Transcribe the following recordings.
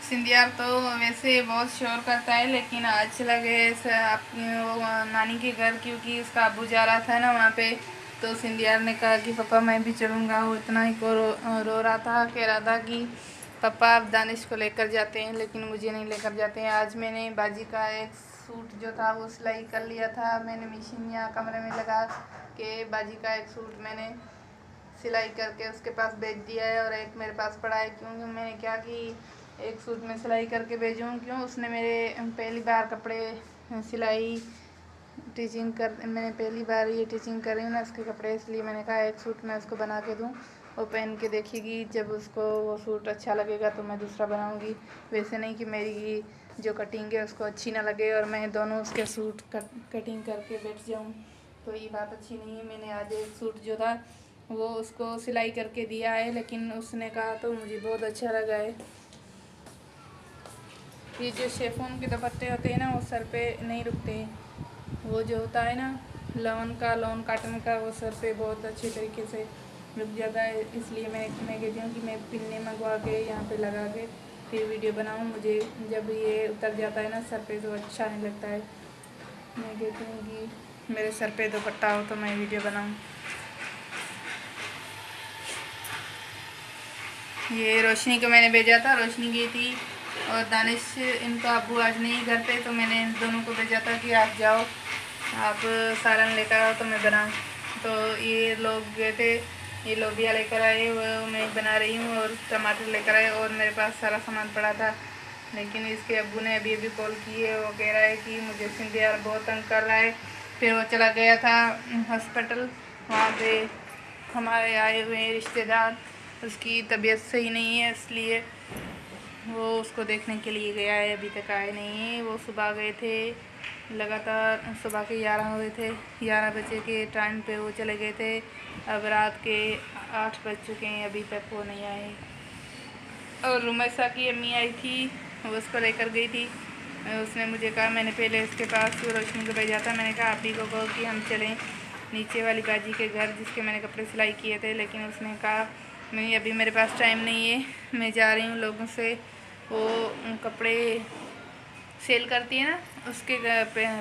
सिंधिया तो वैसे बहुत शोर करता है, लेकिन आज चला गया वो नानी के घर, क्योंकि उसका अब्बू जा रहा था ना वहाँ पे। तो सिंधिया ने कहा कि पापा मैं भी चलूँगा। वो इतना ही को रो रहा था, कह रहा था कि पापा आप दानिश को लेकर जाते हैं लेकिन मुझे नहीं लेकर जाते हैं। आज मैंने बाजी का एक सूट जो था वो सिलाई कर लिया था। मैंने मशीन यहाँ कमरे में लगा के बाजी का एक सूट मैंने सिलाई करके उसके पास भेज दिया है, और एक मेरे पास पड़ा है। क्योंकि मैंने क्या कि एक सूट में सिलाई करके भेजूँ, क्यों उसने मेरे पहली बार कपड़े सिलाई टीचिंग कर मैंने पहली बार ये टीचिंग कर रही हूँ ना उसके कपड़े, इसलिए मैंने कहा एक सूट मैं उसको बना के दूँ। वो पहन के देखेगी, जब उसको वो सूट अच्छा लगेगा तो मैं दूसरा बनाऊँगी। वैसे नहीं कि मेरी जो कटिंग है उसको अच्छी ना लगे और मैं दोनों उसके सूट कटिंग करके बैठ जाऊँ, तो ये बात अच्छी नहीं है। मैंने आज एक सूट जो था वो उसको सिलाई करके दिया है, लेकिन उसने कहा तो मुझे बहुत अच्छा लगा है। ये जो शेफोन के दुपट्टे होते हैं ना वो सर पे नहीं रुकते, वो जो होता है ना लॉन काटन का, वो सर पे बहुत अच्छे तरीके से रुक जाता है। इसलिए मैं कहती हूँ कि मैं पिन्ने मंगवा के यहाँ पे लगा के फिर वीडियो बनाऊँ। मुझे जब ये उतर जाता है ना सर पे तो अच्छा नहीं लगता है। मैं कहती हूँ कि मेरे सर पे दुपट्टा हो तो मैं वीडियो बनाऊँ। ये रोशनी को मैंने भेजा था, रोशनी गई थी और दानिश इनका अब्बू आज नहीं घर पे, तो मैंने इन दोनों को भेजा था कि आप जाओ, आप सालन लेकर आओ तो मैं बनाऊँ। तो ये लोग गए थे, ये लोबिया लेकर आए, वो मैं बना रही हूँ, और टमाटर लेकर आए, और मेरे पास सारा सामान पड़ा था। लेकिन इसके अब्बू ने अभी अभी कॉल की है, वो कह रहा है कि मुझे सिंधिया बहुत तंग कर रहा है। फिर वो चला गया था हॉस्पिटल, वहाँ पे हमारे आए हुए रिश्तेदार, उसकी तबीयत सही नहीं है, इसलिए वो उसको देखने के लिए गया है। अभी तक आए नहीं है। वो सुबह गए थे, लगातार सुबह के 11 हुए थे, 11 बजे के टाइम पे वो चले गए थे। अब रात के 8 बज चुके हैं, अभी तक वो नहीं आए। और रुमैसा की अम्मी आई थी, वो उसको लेकर गई थी। उसने मुझे कहा, मैंने पहले उसके पास रोशनी को भेजा था, मैंने कहा आप ही को कहो कि हम चलें नीचे वाली बाजी के घर जिसके मैंने कपड़े सिलाई किए थे। लेकिन उसने कहा नहीं अभी मेरे पास टाइम नहीं है, मैं जा रही हूँ लोगों से वो कपड़े सेल करती है ना उसके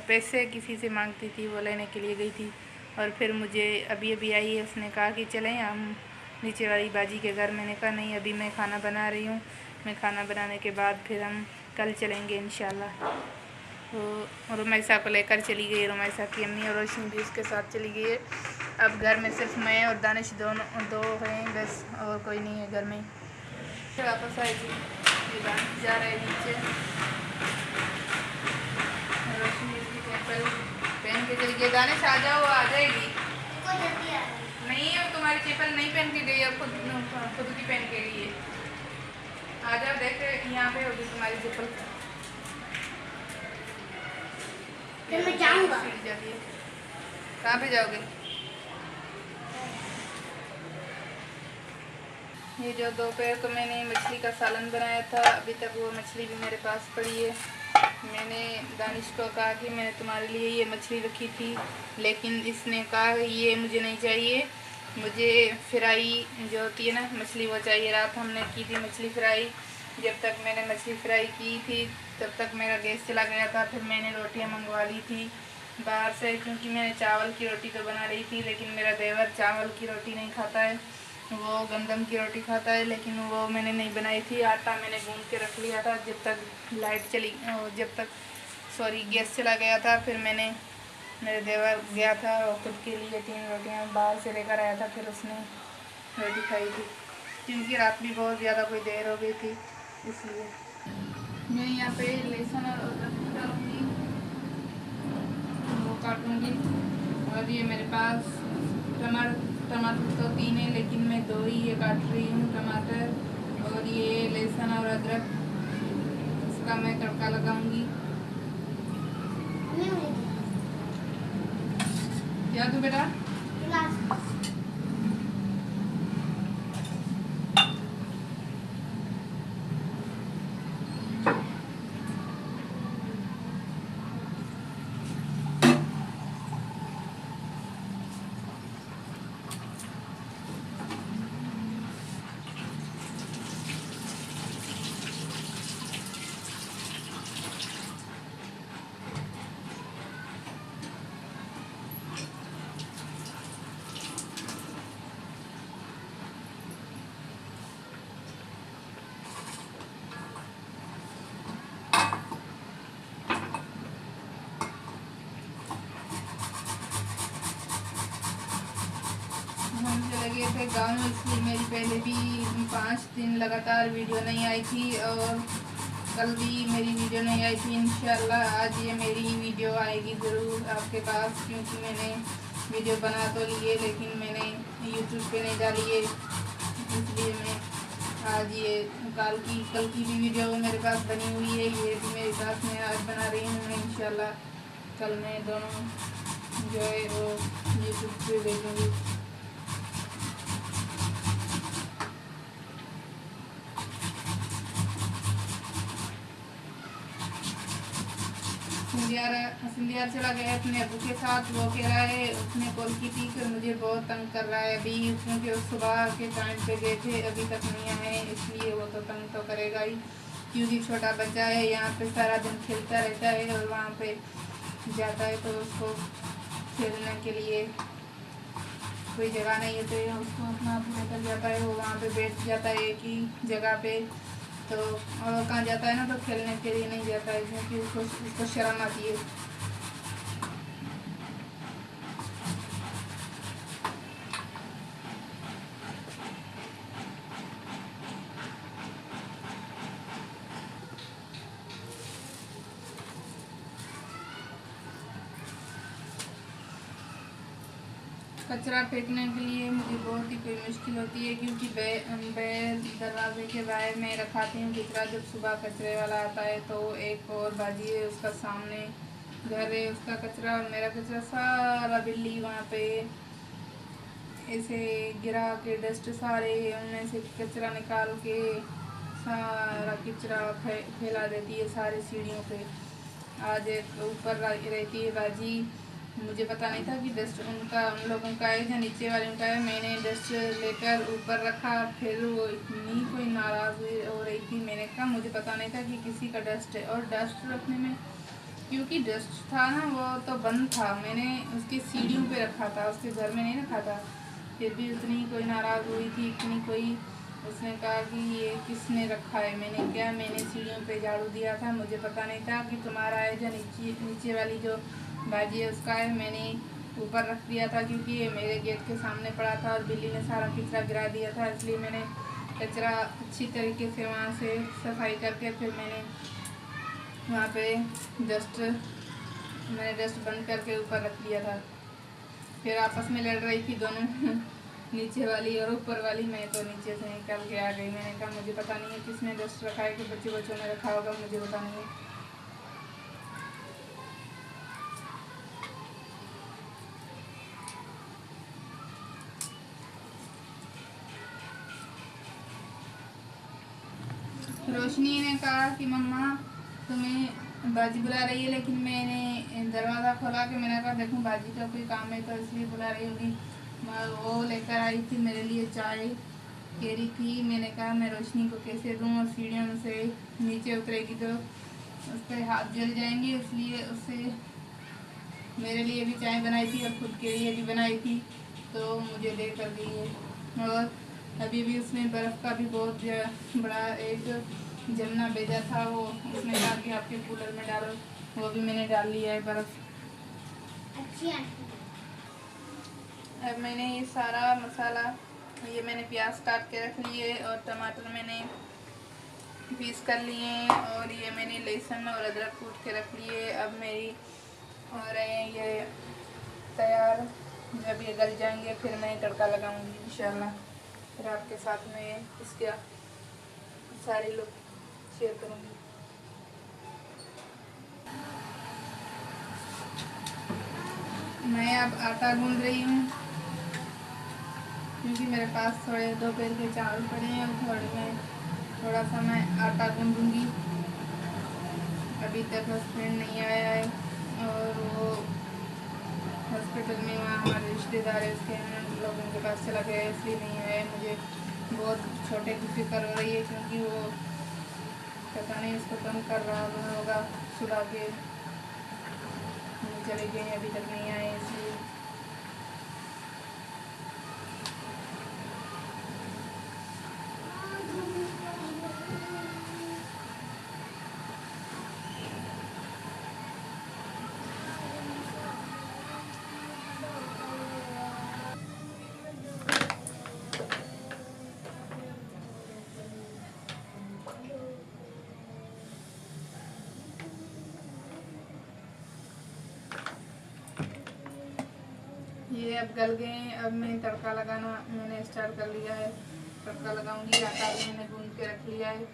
पैसे किसी से मांगती थी, वो लेने के लिए गई थी। और फिर मुझे अभी अभी आई है, उसने कहा कि चलें हम नीचे वाली बाजी के घर। मैंने कहा नहीं अभी मैं खाना बना रही हूँ, मैं खाना बनाने के बाद फिर हम कल चलेंगे इंशाल्लाह। तो रुमैसा को लेकर चली गई, रुमैसा की अम्मी, और रोशनी भी उसके साथ चली गई है। अब घर में सिर्फ मैं और दानिश दो हैं बस, और कोई नहीं है घर में। वापस आएगी, ये दानिश जा रहे हैं नीचे, रोशनी इसकी चप्पल पहन के चली गई। दानिश आ जाओ, आ जाएगी। नहीं है, तुम्हारी चप्पल नहीं पहन के गई, अब खुद की पहन के गई है। आ जाओ, देख यहाँ पे होगी तुम्हारी चप्पल। फिर मैं जाऊंगा। कहाँ पे जाओगे? ये जो दोपहर को मैंने मछली का सालन बनाया था, अभी तक वो मछली भी मेरे पास पड़ी है। मैंने दानिश को कहा कि मैंने तुम्हारे लिए ये मछली रखी थी, लेकिन इसने कहा ये मुझे नहीं चाहिए, मुझे फ्राई जो होती है ना मछली वो चाहिए। रात हमने की थी मछली फ्राई, जब तक मैंने मछली फ्राई की थी तब तक मेरा गैस चला गया था। फिर मैंने रोटियां मंगवा ली थी बाहर से, क्योंकि मैंने चावल की रोटी तो बना रही थी, लेकिन मेरा देवर चावल की रोटी नहीं खाता है, वो गंदम की रोटी खाता है। लेकिन वो मैंने नहीं बनाई थी, आटा मैंने गूंद के रख लिया था जब तक लाइट चली, गैस चला गया था। फिर मेरे देवर गया था और खुद के लिए 3 रोटियां बाहर से लेकर आया था, फिर उसने रोटी खाई थी, क्योंकि रात भी बहुत ज़्यादा कोई देर हो गई थी इसलिए। मैं यहाँ पे लहसुन और अदरक डालूँगी, वो काटूँगी। और ये मेरे पास टमाटर तो 3 है, लेकिन मैं 2 ही ये काट रही हूँ टमाटर। और ये लहसुन और अदरक, इसका मैं तड़का लगाऊंगी। क्या तू बेटा? गए थे गाँव में, इसलिए मेरी पहले भी 5 दिन लगातार वीडियो नहीं आई थी और कल भी मेरी वीडियो नहीं आई थी। इंशाल्लाह आज ये मेरी वीडियो आएगी ज़रूर आपके पास, क्योंकि मैंने वीडियो बना तो लिए लेकिन मैंने यूट्यूब पे नहीं डाली है, इसलिए मैं आज ये कल की भी वीडियो मेरे पास बनी हुई है, ये भी मेरे पास मैं आज बना रही हूँ। मैं इंशाल्लाह कल मैं दोनों जो है वो यूट्यूब पे भेजूँगी। सिंधियार चला गया अपने अबू के साथ। वो कह रहा है, उसने कॉल की थी कि मुझे बहुत तंग कर रहा है अभी, क्योंकि उस सुबह के टाइम पे गए थे अभी तक नहीं आए, इसलिए वो तो तंग तो करेगा ही, क्योंकि छोटा बच्चा है, यहाँ पे सारा दिन खेलता रहता है और वहाँ पे जाता है तो उसको खेलने के लिए कोई जगह नहीं है, तो उसको अपना लेकर जाता है, वो वहाँ पे बैठ जाता है एक ही जगह पे, तो और कहाँ जाता है ना तो खेलने के लिए नहीं जाता है, क्योंकि उसको शर्म आती है। कचरा फेंकने के लिए मुझे बहुत ही कोई मुश्किल होती है, क्योंकि दरवाजे के बाहर में रखाती हूँ कचरा। जब सुबह कचरे वाला आता है तो एक और बाजी है, उसका सामने घर है, उसका कचरा और मेरा कचरा सारा बिल्ली वहाँ पे ऐसे गिरा के डस्ट सारे उनमें से कचरा निकाल के सारा कचरा फैला देती है सारी सीढ़ियों पे। आज एक ऊपर रहती है बाजी, मुझे पता नहीं था कि डस्ट उन लोगों का है या नीचे वाले उनका है। मैंने डस्ट लेकर ऊपर रखा, फिर वो इतनी कोई नाराज़ हो रही थी, मैंने कहा मुझे पता नहीं था कि किसी का डस्ट है। और डस्ट रखने में, क्योंकि डस्ट था ना वो तो बंद था, मैंने उसकी सीढ़ियों पे रखा था, उसके घर में नहीं रखा था, फिर भी उतनी कोई नाराज़ हुई थी, इतनी कोई। उसने कहा कि ये किसने रखा है, मैंने क्या, मैंने सीढ़ियों पे झाड़ू दिया था, मुझे पता नहीं था कि तुम्हारा है या नीचे वाली जो बाजी है उसका है। मैंने ऊपर रख दिया था क्योंकि ये मेरे गेट के सामने पड़ा था और बिल्ली ने सारा कचरा गिरा दिया था, इसलिए मैंने कचरा अच्छी तरीके से वहाँ से सफाई करके फिर मैंने वहाँ पे मैंने डस्ट बंद करके ऊपर रख दिया था। फिर आपस में लड़ रही थी दोनों नीचे वाली और ऊपर वाली। मैं तो नीचे से निकल के आ गई, मैंने कहा मुझे पता नहीं है किसने डस्ट रखा है, कि बच्चों ने रखा होगा, मुझे पता नहीं है। रोशनी ने कहा कि मम्मा तुम्हें बाजी बुला रही है, लेकिन मैंने दरवाज़ा खोला कि मैंने कहा देखूं बाजी का कोई काम है तो इसलिए बुला रही होगी। वो लेकर आई थी मेरे लिए चाय, कह रही थी, मैंने कहा मैं रोशनी को कैसे दूं, और सीढ़ियों से नीचे उतरेगी तो उस पर हाथ जल जाएंगे, इसलिए उससे मेरे लिए भी चाय बनाई थी और खुद के लिए भी बनाई थी, तो मुझे दे कर गई है। और अभी भी उसने बर्फ़ का भी बहुत बड़ा एक जमना भेजा था, वो उसने कहा कि आपके कूलर में डालो, वो भी मैंने डाल लिया है बर्फ़। अब मैंने ये सारा मसाला, ये मैंने प्याज काट के रख लिए और टमाटर मैंने पीस कर लिए और ये मैंने लहसुन और अदरक कूट के रख लिए। अब मेरी हो रहे हैं ये तैयार, जब ये गल जाएंगे फिर मैं तड़का लगाऊंगी इंशाल्लाह, फिर आपके साथ में इसका सारे लोग शेयर करूंगी। मैं अब आटा गूंद रही हूँ, क्योंकि मेरे पास थोड़े दोपहर के चावल पड़े हैं, थोड़ा सा मैं आटा गूंदूँगी। अभी तक हस्बैंड नहीं आया है और वो हॉस्पिटल में वहाँ हमारे रिश्तेदार है, उसके लोगों के पास चला गया है, इसलिए नहीं आया। मुझे बहुत छोटे की फिक्र हो रही है, क्योंकि वो पता नहीं उसको तंग कर रहा होगा सुबह के, चले गए अभी तक नहीं आए, इसलिए। ये अब गल गए हैं। अब मैं तड़का लगाना मैंने स्टार्ट कर लिया है। तड़का लगाऊंगी। आटा भी मैंने गूंद के रख लिया है।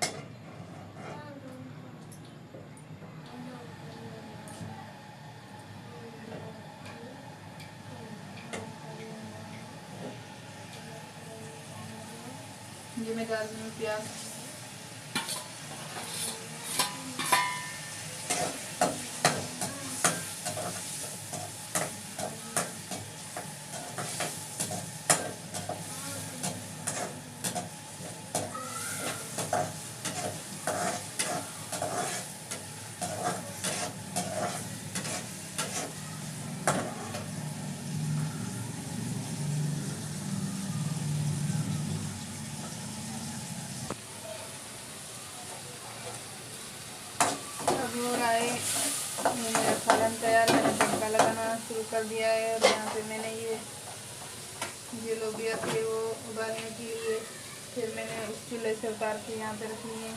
ये मैं डाल दूँगी प्याज। हो रहा है मेरा सालन तैयार। मैंने तड़का लगाना शुरू कर दिया है। और यहाँ पे मैंने ये लोबिया थे वो उबालने के लिए फिर मैंने उस चूल्हे से उतार के यहाँ पे रख लिए।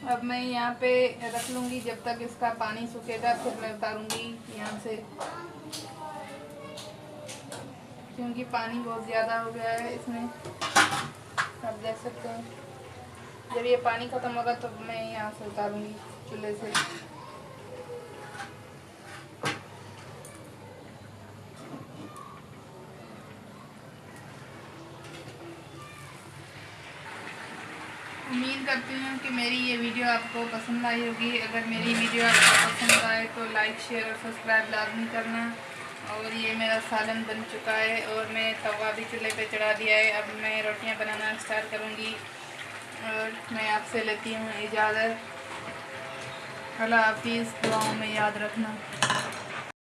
अब मैं यहाँ पे रख लूँगी जब तक इसका पानी सूखेगा, फिर मैं उतारूँगी यहाँ से, क्योंकि पानी बहुत ज़्यादा हो गया है इसमें। आप देख सकते हैं जब ये पानी ख़त्म होगा तो मैं यहाँ से उतारूँगी चूल्हे से। उम्मीद करती हूँ कि मेरी ये वीडियो आपको पसंद आई होगी। अगर मेरी वीडियो आपको पसंद आए तो लाइक शेयर और सब्सक्राइब लाजमी करना। और ये मेरा सालन बन चुका है और मैं तवा भी चूल्हे पे चढ़ा दिया है। अब मैं रोटियां बनाना स्टार्ट करूँगी और मैं आपसे लेती हूँ इजाज़त। अल्लाह हाफिज़। दुआओं में याद रखना।